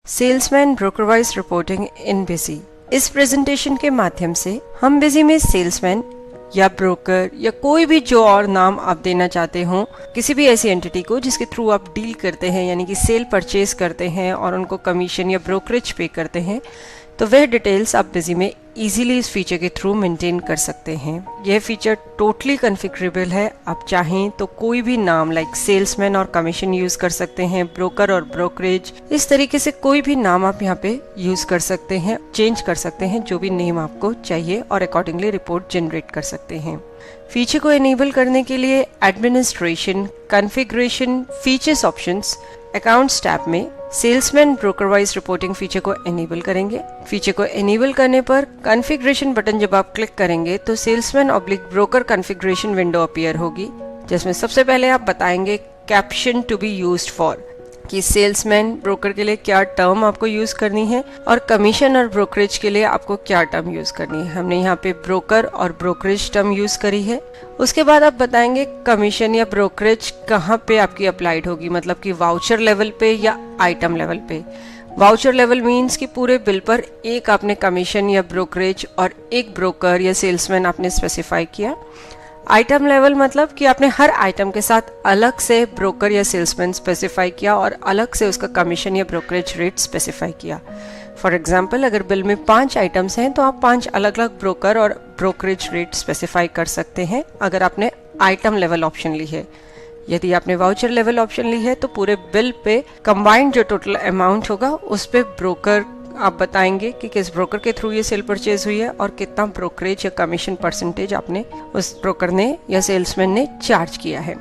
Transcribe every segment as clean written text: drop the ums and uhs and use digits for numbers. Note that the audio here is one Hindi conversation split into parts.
सेल्समैन ब्रोकर वाइज रिपोर्टिंग इन बिजी। इस प्रेजेंटेशन के माध्यम से हम बिजी में सेल्समैन या ब्रोकर या कोई भी जो और नाम आप देना चाहते हो किसी भी ऐसी एंटिटी को जिसके थ्रू आप डील करते हैं, यानी कि सेल परचेज करते हैं और उनको कमीशन या ब्रोकरेज पे करते हैं, तो वह डिटेल्स आप बिजी में इजीली इस फीचर के थ्रू मेंटेन कर सकते हैं। यह फीचर टोटली कॉन्फ़िगरेबल है। आप चाहें तो कोई भी नाम लाइक सेल्समैन और कमीशन यूज कर सकते हैं, ब्रोकर और ब्रोकरेज, इस तरीके से कोई भी नाम आप यहाँ पे यूज कर सकते हैं, चेंज कर सकते हैं जो भी नेम आपको चाहिए और अकॉर्डिंगली रिपोर्ट जनरेट कर सकते हैं। फीचर को एनेबल करने के लिए administration, configuration, features options, accounts tab में salesman broker wise reporting feature को एनेबल करेंगे। फीचर को एनेबल करने पर कॉन्फ़िगरेशन बटन जब आप क्लिक करेंगे तो salesman oblique broker configuration window appear होगी, जिसमें सबसे पहले आप बताएंगे caption to be used for, कि सेल्समैन ब्रोकर के लिए क्या टर्म आपको यूज करनी है और कमीशन और ब्रोकरेज के लिए आपको क्या टर्म यूज करनी है। हमने यहाँ पे ब्रोकर और ब्रोकरेज टर्म यूज करी है। उसके बाद आप बताएंगे कमीशन या ब्रोकरेज कहाँ पे आपकी अप्लाइड होगी, मतलब कि वाउचर लेवल पे या आइटम लेवल पे। वाउचर लेवल मीन्स कि पूरे बिल पर एक आपने कमीशन या ब्रोकरेज और एक ब्रोकर या सेल्समैन आपने स्पेसिफाई किया। आइटम लेवल मतलब कि आपने हर आइटम के साथ अलग से ब्रोकर या सेल्समैन स्पेसिफाई किया और अलग से उसका कमीशन या ब्रोकरेज रेट स्पेसिफाई किया। फॉर एग्जांपल, अगर बिल में 5 आइटम्स हैं तो आप 5 अलग अलग ब्रोकर और ब्रोकरेज रेट स्पेसिफाई कर सकते हैं अगर आपने आइटम लेवल ऑप्शन ली है। यदि आपने वाउचर लेवल ऑप्शन ली है तो पूरे बिल पे कंबाइंड जो टोटल अमाउंट होगा उस पे ब्रोकर आप बताएंगे कि किस ब्रोकर के थ्रू ये सेल परचेज हुई है और कितना ब्रोकरेज या कमीशन परसेंटेज आपने उस ब्रोकर ने या सेल्समैन ने चार्ज किया है।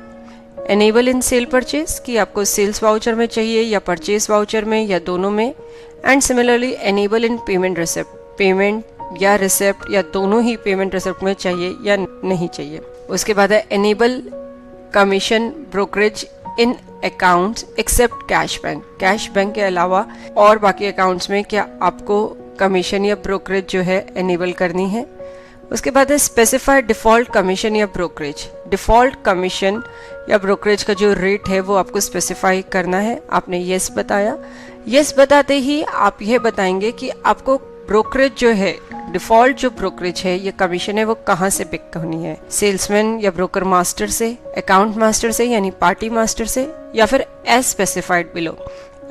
एनेबल इन सेल परचेज, कि आपको सेल्स वाउचर में चाहिए या परचेज वाउचर में या दोनों में। And similarly enable in payment receipt, payment या रिसिप्ट या दोनों ही पेमेंट रिसिप्ट में चाहिए या नहीं चाहिए। उसके बाद है enable commission brokerage in accounts except cash bank. Cash bank के अलावा और बाकी अकाउंट्स में क्या आपको कमीशन या ब्रोकरेज जो है एनेबल करनी है। उसके बाद है स्पेसिफाइड डिफॉल्ट कमीशन या ब्रोकरेज। डिफॉल्ट कमीशन या ब्रोकरेज का जो रेट है वो आपको स्पेसिफाई करना है। आपने यस बताया। यस बताते ही आप यह बताएंगे कि आपको ब्रोकरेज जो है, डिफॉल्ट जो ब्रोकरेज है या कमीशन है, वो कहाँ से पिक करनी है। सेल्समैन या ब्रोकर मास्टर से, अकाउंट मास्टर से यानी पार्टी मास्टर से, या फिर as specified below.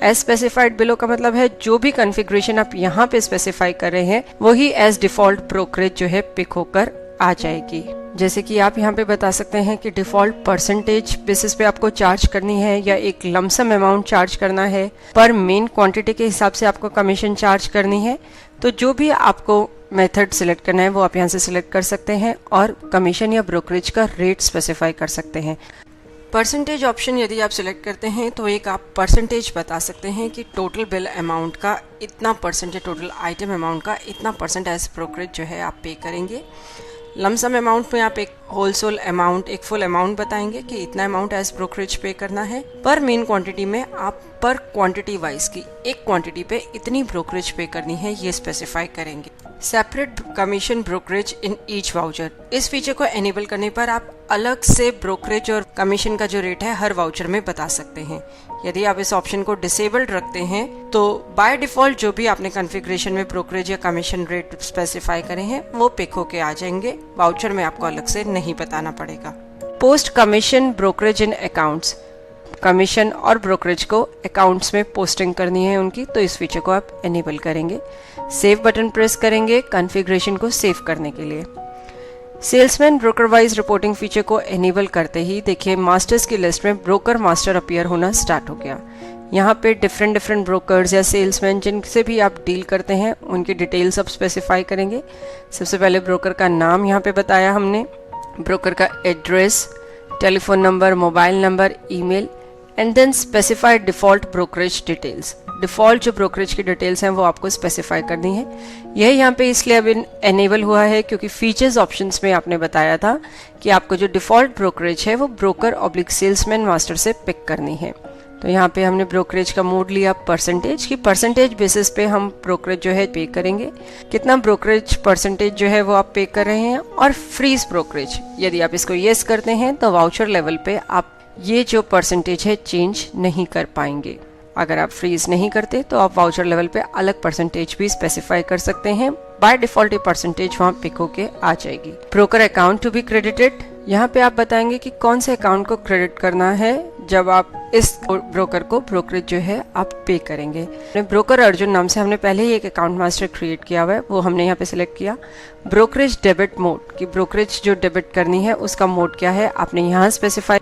As specified below का मतलब है जो भी कॉन्फ़िगरेशन आप यहाँ पे स्पेसिफाई कर रहे हैं वही एज डिफॉल्ट ब्रोकरेज जो है पिक होकर आ जाएगी। जैसे कि आप यहाँ पे बता सकते हैं कि डिफॉल्ट परसेंटेज बेसिस पे आपको चार्ज करनी है या एक लमसम अमाउंट चार्ज करना है, पर मेन क्वांटिटी के हिसाब से आपको कमीशन चार्ज करनी है। तो जो भी आपको मेथड सिलेक्ट करना है वो आप यहाँ से सिलेक्ट कर सकते हैं और कमीशन या ब्रोकरेज का रेट स्पेसिफाई कर सकते हैं। परसेंटेज ऑप्शन यदि आप सिलेक्ट करते हैं तो एक आप परसेंटेज बता सकते हैं कि टोटल बिल अमाउंट का इतना परसेंटेज, टोटल आइटम अमाउंट का इतना परसेंट एज ब्रोकरेज जो है आप पे करेंगे। लमसम अमाउंट में आप एक होलसेल अमाउंट, एक फुल अमाउंट बताएंगे कि इतना अमाउंट एज ब्रोकरेज पे करना है। पर मेन क्वांटिटी में आप पर क्वांटिटी वाइज की एक क्वांटिटी पे इतनी ब्रोकरेज पे करनी है ये स्पेसिफाई करेंगे। Separate commission brokerage in each voucher, इस फीचर को एनेबल करने पर आप अलग से ब्रोकरेज और कमीशन का जो रेट है हर वाउचर में बता सकते हैं। यदि आप इस ऑप्शन को डिसेबल्ड रखते हैं तो बाय डिफॉल्ट जो भी आपने कॉन्फ़िगरेशन में ब्रोकरेज या कमीशन रेट स्पेसिफाई करे हैं वो पिक होके आ जाएंगे, वाउचर में आपको अलग से नहीं बताना पड़ेगा। Post commission brokerage in accounts, commission और ब्रोकरेज को अकाउंट्स में पोस्टिंग करनी है उनकी, तो इस फीचर को आप एनेबल करेंगे। सेव बटन प्रेस करेंगे कॉन्फ़िगरेशन को सेव करने के लिए। Salesman broker wise reporting feature को एनेबल करते ही देखिए मास्टर्स की लिस्ट में ब्रोकर मास्टर अपीयर होना स्टार्ट हो गया। यहाँ पे डिफरेंट ब्रोकर्स या सेल्समैन जिनसे भी आप डील करते हैं उनकी डिटेल्स आप स्पेसिफाई करेंगे। सबसे पहले ब्रोकर का नाम यहाँ पे बताया हमने, ब्रोकर का address, telephone number, mobile number, email, and then specified default brokerage details. Default जो ब्रोकरेज की डिटेल्स हैं वो आपको स्पेसिफाई करनी है। यह यहाँ पे इसलिए अब एनेबल हुआ है क्योंकि फीचर्स ऑप्शंस में आपने बताया था कि आपको जो डिफॉल्ट ब्रोकरेज है वो ब्रोकर ऑब्लिक सेल्समैन मास्टर से पिक करनी है। तो यहाँ पे हमने ब्रोकरेज का मोड लिया परसेंटेज, की परसेंटेज बेसिस पे हम ब्रोकरेज जो है पे करेंगे। कितना ब्रोकरेज परसेंटेज जो है वो आप पे कर रहे हैं। और फ्रीज ब्रोकरेज, यदि आप इसको येस करते हैं तो वाउचर लेवल पे आप ये जो परसेंटेज है चेंज नहीं कर पाएंगे। अगर आप फ्रीज नहीं करते तो आप वाउचर लेवल पे अलग परसेंटेज भी स्पेसिफाई कर सकते हैं। बाय डिफॉल्ट ये परसेंटेज वहाँ पिक होके आ जाएगी। Broker account to be credited, यहाँ पे आप बताएंगे कि कौन से अकाउंट को क्रेडिट करना है जब आप इस ब्रोकर को ब्रोकरेज जो है आप पे करेंगे। ब्रोकर अर्जुन नाम से हमने पहले ही एक अकाउंट मास्टर क्रिएट किया हुआ है, वो हमने यहाँ पे सिलेक्ट किया। ब्रोकरेज डेबिट मोड की ब्रोकरेज जो डेबिट करनी है उसका मोड क्या है आपने यहाँ स्पेसिफाई,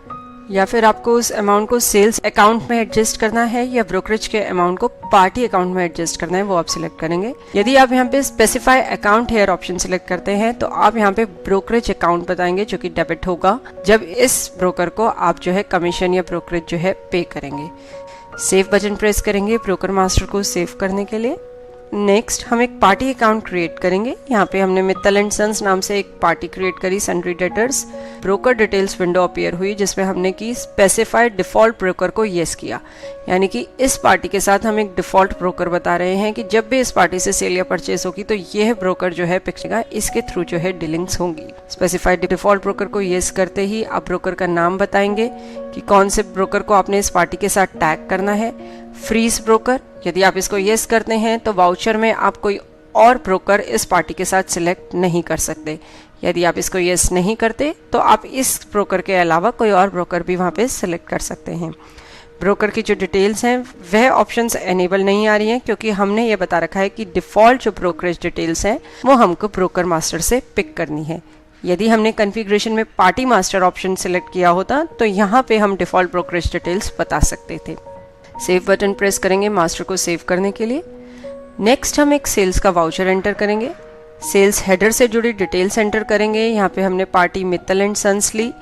या फिर आपको उस अमाउंट को सेल्स अकाउंट में एडजस्ट करना है या ब्रोकरेज के अमाउंट को पार्टी अकाउंट में एडजस्ट करना है, वो आप सिलेक्ट करेंगे। यदि आप यहाँ पे specify account hair option select करते हैं तो आप यहाँ पे ब्रोकरेज अकाउंट बताएंगे जो कि डेबिट होगा जब इस ब्रोकर को आप जो है कमीशन या ब्रोकरेज जो है पे करेंगे। सेव बटन प्रेस करेंगे ब्रोकर मास्टर को सेव करने के लिए। नेक्स्ट हम एक पार्टी अकाउंट क्रिएट करेंगे। यहाँ पे हमने मित्तल एंड सन्स नाम से एक पार्टी क्रिएट करी। Sundry debtors broker details window appear हुई जिसमें हमने की स्पेसिफाइड डिफॉल्ट ब्रोकर को येस किया, यानी कि इस पार्टी के साथ हम एक डिफॉल्ट ब्रोकर बता रहे हैं कि जब भी इस पार्टी से सेल या परचेस होगी तो यह ब्रोकर जो है पिक्चेगा, इसके थ्रू जो है डीलिंग्स होंगी। स्पेसिफाइड डिफॉल्ट ब्रोकर को येस करते ही आप ब्रोकर का नाम बताएंगे कि कौन से ब्रोकर को आपने इस पार्टी के साथ टैग करना है। फ्रीज ब्रोकर, यदि आप इसको येस करते हैं तो वाउचर में आप कोई और ब्रोकर इस पार्टी के साथ सिलेक्ट नहीं कर सकते। यदि आप इसको येस नहीं करते तो आप इस ब्रोकर के अलावा कोई और ब्रोकर भी वहाँ पे सिलेक्ट कर सकते हैं। ब्रोकर की जो डिटेल्स हैं वह ऑप्शंस एनेबल नहीं आ रही हैं क्योंकि हमने ये बता रखा है कि डिफॉल्ट जो ब्रोकरेज डिटेल्स हैं वो हमको ब्रोकर मास्टर से पिक करनी है। यदि हमने कॉन्फ़िगरेशन में पार्टी मास्टर ऑप्शन सिलेक्ट किया होता तो यहाँ पे हम डिफॉल्ट ब्रोकरेज डिटेल्स बता सकते थे। सेव बटन प्रेस करेंगे मास्टर को सेव करने के लिए। नेक्स्ट हम एक सेल्स का वाउचर एंटर करेंगे। सेल्स हेडर से जुड़ी डिटेल्स एंटर करेंगे। यहाँ पे हमने पार्टी मित्तल एंड सन्स ली।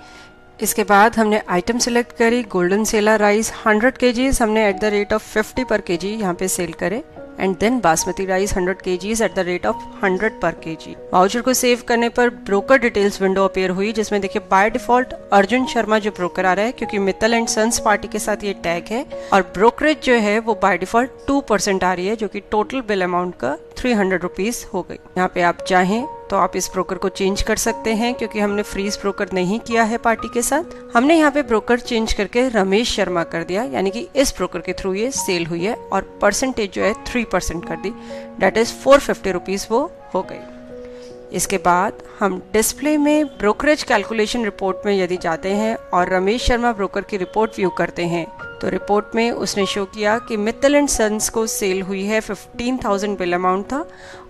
इसके बाद हमने आइटम सिलेक्ट करी गोल्डन सेला राइस 100 kgs हमने at the rate of 50 per kg यहाँ पे सेल करे, and then basmati rice 100 kgs at the rate of 100 per kg। Voucher को सेव करने पर ब्रोकर डिटेल्स विंडो अपीयर हुई जिसमें देखिए बाय डिफॉल्ट अर्जुन शर्मा जो ब्रोकर आ रहा है क्योंकि मित्तल एंड सन्स पार्टी के साथ ये टैग है, और ब्रोकरेज जो है वो बाय डिफॉल्ट 2% आ रही है जो कि टोटल बिल अमाउंट का 300 रुपीज हो गई। यहाँ पे आप चाहें तो आप इस ब्रोकर को चेंज कर सकते हैं क्योंकि हमने फ्रीज ब्रोकर नहीं किया है पार्टी के साथ। हमने यहाँ पे ब्रोकर चेंज करके रमेश शर्मा कर दिया, यानी कि इस ब्रोकर के थ्रू ये सेल हुई है और परसेंटेज जो है 3% कर दी, डेट इज 450 रुपीज वो हो गई। इसके बाद हम डिस्प्ले में ब्रोकरेज कैलकुलेशन रिपोर्ट में यदि जाते हैं और रमेश शर्मा ब्रोकर की रिपोर्ट व्यू करते हैं तो रिपोर्ट में उसने शो किया कि मित्तल एंड सन्स को सेल हुई है 15,000 बिल अमाउंट था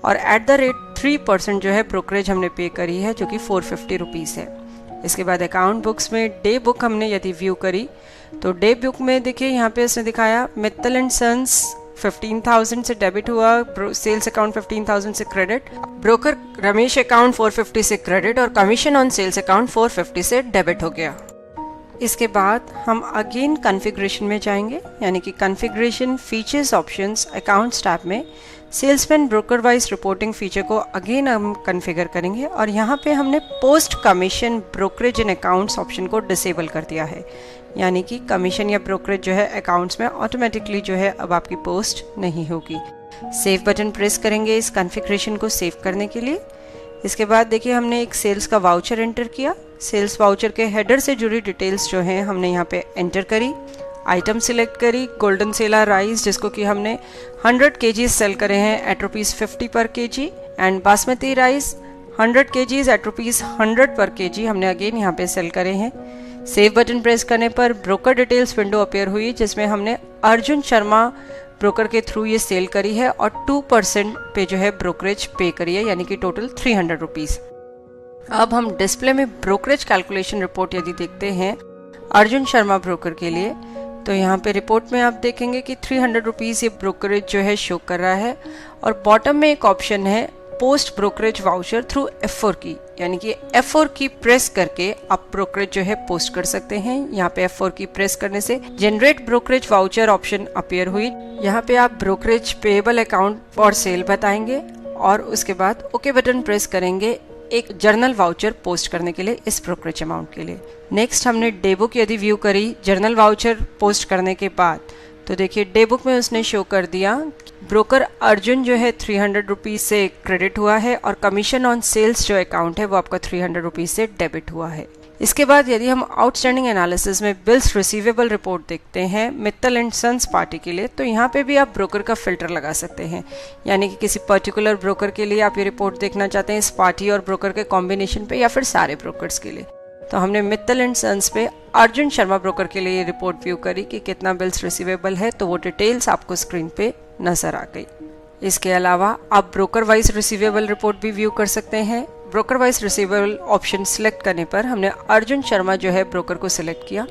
और एट द रेट 3% जो है ब्रोकरेज हमने पे करी है जो कि 450 रुपीज़ है। इसके बाद अकाउंट बुक्स में डे बुक हमने यदि व्यू करी तो डे बुक में देखिए यहाँ पे उसने दिखाया मित्तल एंड सन्स 15,000 से डेबिट हुआ, सेल्स अकाउंट 15,000 से क्रेडिट, ब्रोकर रमेश अकाउंट 450 से क्रेडिट और कमीशन ऑन सेल्स अकाउंट 450 से डेबिट हो गया। इसके बाद हम अगेन कॉन्फ़िगरेशन में जाएंगे, यानी कि configuration features options accounts tab में salesman broker wise reporting feature को अगेन हम कॉन्फ़िगर करेंगे और यहाँ पे हमने post commission brokerage in accounts option को डिसेबल कर दिया है, यानी कि कमीशन या ब्रोकरेज जो है अकाउंट्स में ऑटोमेटिकली जो है अब आपकी पोस्ट नहीं होगी। सेव बटन प्रेस करेंगे इस कॉन्फ़िगरेशन को सेव करने के लिए। इसके बाद देखिए हमने एक सेल्स का वाउचर एंटर किया। सेल्स वाउचर के हेडर से जुड़ी डिटेल्स जो हैं हमने यहाँ पे एंटर करी। आइटम सिलेक्ट करी गोल्डन सेला राइस जिसको कि हमने 100 kg सेल करे हैं eight ₹50 per kg, and basmati rice 100 kg at ₹100 per kg हमने अगेन यहाँ पे सेल करे हैं। सेव बटन प्रेस करने पर ब्रोकर डिटेल्स विंडो अपीयर हुई जिसमें हमने अर्जुन शर्मा ब्रोकर के थ्रू ये सेल करी है और 2% पे जो है ब्रोकरेज पे करी है, यानी कि टोटल 300 रुपीज़। अब हम डिस्प्ले में ब्रोकरेज कैलकुलेशन रिपोर्ट यदि देखते हैं अर्जुन शर्मा ब्रोकर के लिए तो यहाँ पे रिपोर्ट में आप देखेंगे कि 300 रुपीज़ ये ब्रोकरेज जो है शो कर रहा है और बॉटम में एक ऑप्शन है post brokerage voucher through F4 की, यानी कि F4 की प्रेस करके आप ब्रोकरेज जो है पोस्ट कर सकते हैं। यहाँ पे F4 की प्रेस करने से generate brokerage voucher option appear हुई। यहाँ पे आप brokerage payable account for sale बताएंगे और उसके बाद ओके बटन प्रेस करेंगे एक जर्नल वाउचर पोस्ट करने के लिए इस ब्रोकरेज अमाउंट के लिए। नेक्स्ट हमने डे बुक यदि व्यू करी जर्नल वाउचर पोस्ट करने के बाद तो देखिए डे बुक में उसने शो कर दिया ब्रोकर अर्जुन जो है 300 रुपीज़ से क्रेडिट हुआ है और कमीशन ऑन सेल्स जो अकाउंट है वो आपका 300 रुपीज़ से डेबिट हुआ है। इसके बाद यदि हम आउटस्टैंडिंग एनालिसिस में बिल्स रिसीवेबल रिपोर्ट देखते हैं मित्तल एंड सन्स पार्टी के लिए, तो यहाँ पे भी आप ब्रोकर का फिल्टर लगा सकते हैं। यानी कि किसी पर्टिकुलर ब्रोकर के लिए आप ये रिपोर्ट देखना चाहते हैं इस पार्टी और ब्रोकर के कॉम्बिनेशन पे, या फिर सारे ब्रोकर्स के लिए। तो हमने मित्तल एंड सन्स पे अर्जुन शर्मा ब्रोकर के लिए ये रिपोर्ट व्यू करी कि कितना बिल्स रिसीवेबल है, तो वो डिटेल्स आपको स्क्रीन पे नजर आ गई। इसके अलावा आप ब्रोकर वाइज रिसीवेबल रिपोर्ट भी व्यू कर सकते हैं। Broker wise receivable option select करने पर हमने अर्जुन शर्मा जो है ब्रोकर को सिलेक्ट किया,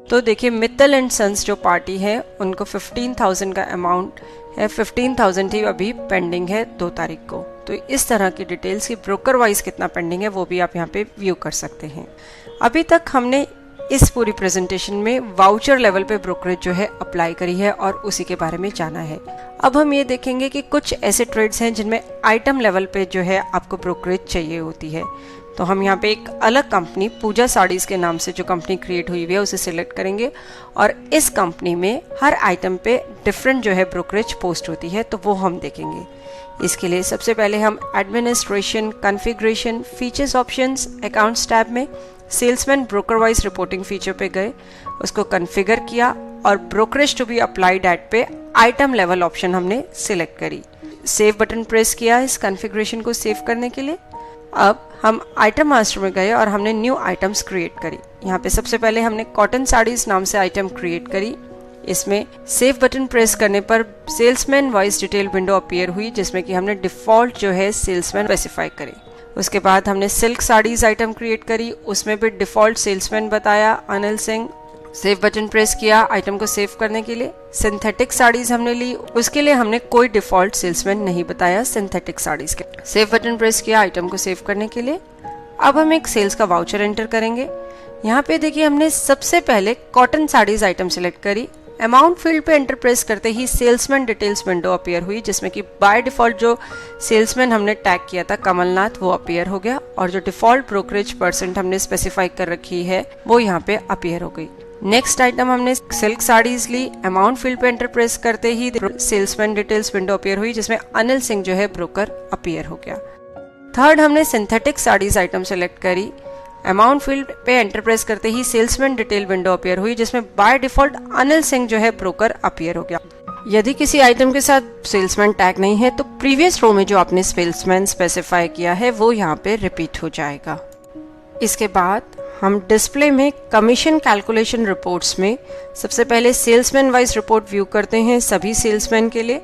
तो देखिए मित्तल एंड सन्स जो पार्टी है उनको 15,000 का अमाउंट है, 15,000 ही अभी पेंडिंग है 2 तारीख को। तो इस तरह की डिटेल्स की ब्रोकर वाइज कितना पेंडिंग है वो भी आप यहाँ पे व्यू कर सकते हैं। अभी तक हमने इस पूरी प्रेजेंटेशन में वाउचर लेवल पे ब्रोकरेज जो है अप्लाई करी है और उसी के बारे में जाना है। अब हम ये देखेंगे कि कुछ ऐसे ट्रेड्स हैं जिनमें आइटम लेवल पे जो है आपको ब्रोकरेज चाहिए होती है। तो हम यहाँ पे एक अलग कंपनी पूजा साड़ीज के नाम से जो कंपनी क्रिएट हुई हुई है उसे सिलेक्ट करेंगे, और इस कंपनी में हर आइटम पे डिफरेंट जो है ब्रोकरेज पोस्ट होती है, तो वो हम देखेंगे। इसके लिए सबसे पहले हम administration, configuration, features options, accounts tab में salesman broker wise reporting feature पे गए, उसको कॉन्फ़िगर किया और brokerage to be applied at per item level option हमने सिलेक्ट करी। सेव बटन प्रेस किया इस कॉन्फ़िगरेशन को सेव करने के लिए। अब हम आइटम मास्टर में गए और हमने न्यू आइटम्स क्रिएट करी। यहाँ पे सबसे पहले हमने कॉटन साड़ीज नाम से आइटम क्रिएट करी। इसमें सेव बटन प्रेस करने पर salesman wise detail window appear हुई, जिसमें कि हमने डिफॉल्ट जो है सेल्समैन स्पेसिफाई करे। उसके बाद हमने सिल्क साड़ीज आइटम क्रिएट करी, उसमें भी डिफॉल्ट सेल्समैन बताया Anil Singh. Save button press किया आइटम को सेव करने के लिए। सिंथेटिक साड़ीज हमने ली, उसके लिए हमने कोई डिफॉल्ट सेल्समैन नहीं बताया सिंथेटिक साड़ीज के। सेव बटन प्रेस किया आइटम को सेव करने के लिए। अब हम एक सेल्स का वाउचर एंटर करेंगे। यहाँ पे देखिए हमने सबसे पहले कॉटन साड़ीज आइटम सिलेक्ट करी। अमाउंट फील्ड पे एंटर प्रेस करते ही सेल्समैन डिटेल्स विंडो अपीयर हुई, जिसमें कि बाय डिफॉल्ट जो सेल्समैन हमने टैग किया था कमलनाथ वो अपीयर हो गया, और जो डिफॉल्ट ब्रोकरेज परसेंट हमने स्पेसिफाई कर रखी है वो यहाँ पे अपीयर हो गई। नेक्स्ट आइटम हमने सिल्क साड़ीज ली। अमाउंट फील्ड पे एंटर प्रेस करते ही सेल्समैन डिटेल्स विंडो अपीयर हुई, जिसमें अनिल सिंह जो है ब्रोकर अपीयर हो गया। थर्ड हमने सिंथेटिक साड़ीज आइटम सेलेक्ट करी। अमाउंट फील्ड पे एंटर प्रेस करते ही सेल्समैन डिटेल विंडो अपीयर हुई, जिसमें बाय डिफॉल्ट अनिल सिंह जो है ब्रोकर अपीयर हो गया। यदि किसी आइटम के साथ सेल्समैन टैग नहीं है तो प्रीवियस रो में जो आपने सेल्समैन स्पेसिफाई किया है वो यहाँ पे रिपीट हो जाएगा। इसके बाद हम डिस्प्ले में कमीशन कैलकुलेशन रिपोर्ट्स में सबसे पहले सेल्समैन वाइज रिपोर्ट व्यू करते हैं सभी सेल्समैन के लिए।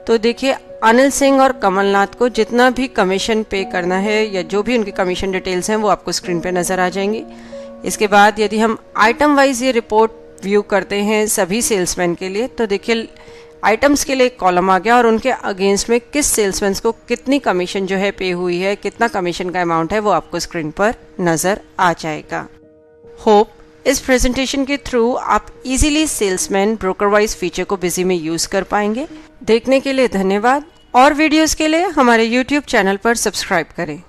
तो देखिए अनिल सिंह और कमलनाथ को जितना भी कमीशन पे करना है या जो भी उनकी कमीशन डिटेल्स हैं वो आपको स्क्रीन पे नजर आ जाएंगी। इसके बाद यदि हम आइटम वाइज ये रिपोर्ट व्यू करते हैं सभी सेल्समैन के लिए, तो देखिए आइटम्स के लिए एक कॉलम आ गया और उनके अगेंस्ट में किस सेल्समैन को कितनी कमीशन जो है पे हुई है, कितना कमीशन का अमाउंट है वो आपको स्क्रीन पर नजर आ जाएगा। होप इस प्रेजेंटेशन के थ्रू आप easily salesman broker wise feature को बिजी में यूज कर पाएंगे। देखने के लिए धन्यवाद, और वीडियोस के लिए हमारे YouTube चैनल पर सब्सक्राइब करें।